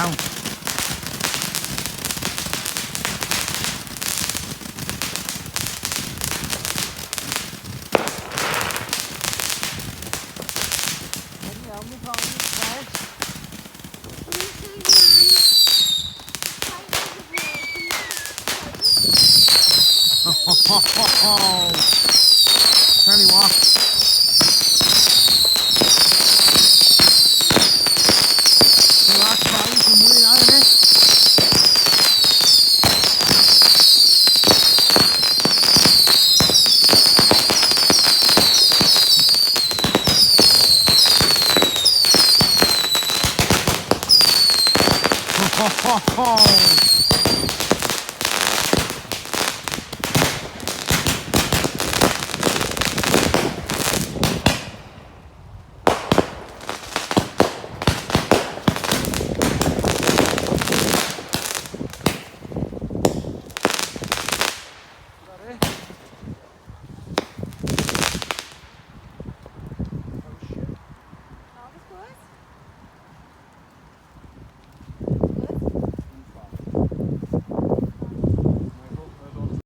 down. Tell you what. You are trying some money out of it. Ho ho ho ho!